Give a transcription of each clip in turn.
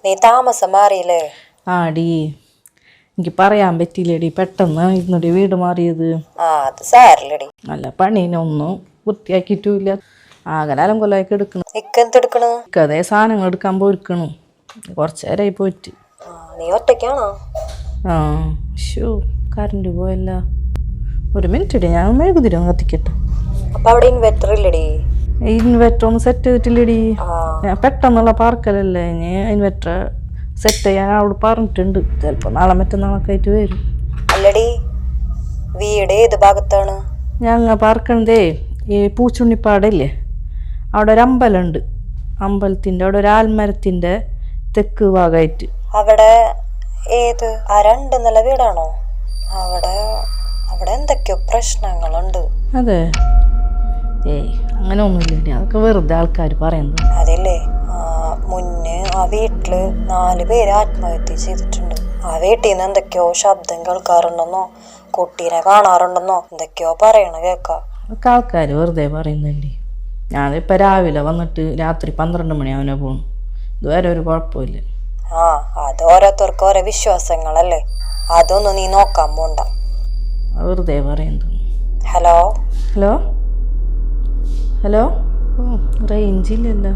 നീ താമസം മാറിയില്ലേ? ആടി എനിക്ക് പറയാൻ പറ്റിയില്ലേടി, പെട്ടെന്ന് ഇരുന്നടി വീട് മാറിയത്. അത് സാരില്ലടി. നല്ല പണീനൊന്നും വൃത്തിയാക്കിയിട്ടില്ല, ആകലാലം കൊല്ലാക്കി എടുക്കണം. ഇക്കെന്തെടുക്കണു? അതേ സാധനങ്ങൾ എടുക്കാൻ പോയിരിക്കണു, കുറച്ച് നേരമായി പോയിട്ട്. നീ ഒറ്റയ്ക്കാണോ? ആ ഷോ കറണ്ട് പോയല്ല. ഒരു മിനിറ്റ് ഇടി, ഞാൻ മെഴുകുതിരി കത്തിക്കട്ടെ. അപ്പൊ അവിടെ ഇൻവെർട്ടർ ഇല്ലടി? ഇൻവെർട്ടർ ഒന്നും സെറ്റ് ചെയ്തിട്ടില്ലടി, ഞാൻ പെട്ടെന്നുള്ള പാർക്കലല്ലേ. ഇനി ഇൻവെർട്ടർ സെറ്റ് ചെയ്യാൻ അവിടെ പറഞ്ഞിട്ടുണ്ട്, ചിലപ്പോൾ നാളെ മറ്റന്നാളൊക്കെ ആയിട്ട് വരും. അല്ലടി, വീട് ഏത് ഭാഗത്താണ്? ഞങ്ങൾ പാർക്കണതേ ഈ പൂച്ചുണ്ണിപ്പാടല്ലേ, അവിടെ ഒരു അമ്പലമുണ്ട്. അമ്പലത്തിൻ്റെ അവിടെ ഒരു ആൽമരത്തിൻ്റെ തെക്ക് ഭാഗമായിട്ട്. അവിടെ ഏത് ആ 2 നില വീടാണോ? അവിടെ അവിടെ എന്തൊക്കെയോ പ്രശ്നങ്ങളുണ്ട്. അതെ, അങ്ങനെ ഒന്നുമില്ല, അതൊക്കെ വെറുതെ ആൾക്കാർ പറയുന്നത്. അതല്ലേ, മുന്നേ ആ വീട്ടില് 4 പേര് ആത്മഹത്യ ചെയ്തിട്ടുണ്ട്. ആ വീട്ടിൽ നിന്ന് എന്തൊക്കെയോ ശബ്ദം കേൾക്കാറുണ്ടെന്നോ കുട്ടീനെ കാണാറുണ്ടെന്നോ എന്തൊക്കെയോ പറയണ കേൾക്കാം. അതൊക്കെ ആൾക്കാർ വെറുതെ പറയുന്നുണ്ട്. ഞാനിപ്പോൾ രാവിലെ വന്നിട്ട് രാത്രി 12 മണിയാവനെ പോകും, ഇതുവരെ ഒരു കുഴപ്പമില്ല. അത് ഓരോരുത്തർക്കും ഓരോ വിശ്വാസങ്ങളല്ലേ, അതൊന്നും നീ നോക്കാൻ പോണ്ട, വെറുതെ പറയുന്നത്. ഹലോ ഹലോ ഹലോ, റേഞ്ച് ഇല്ലല്ലോ.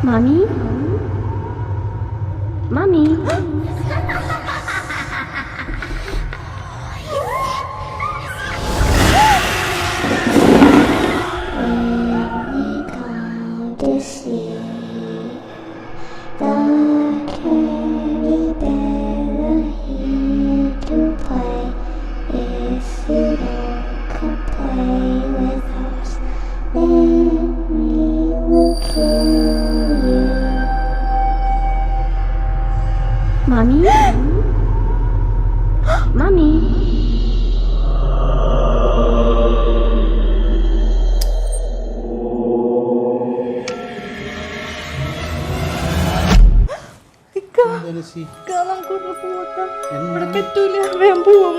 Mommy? Mommy? Mommy? Mommy? ഇവിടെ പറ്റൂല, വേഗം പോവാം.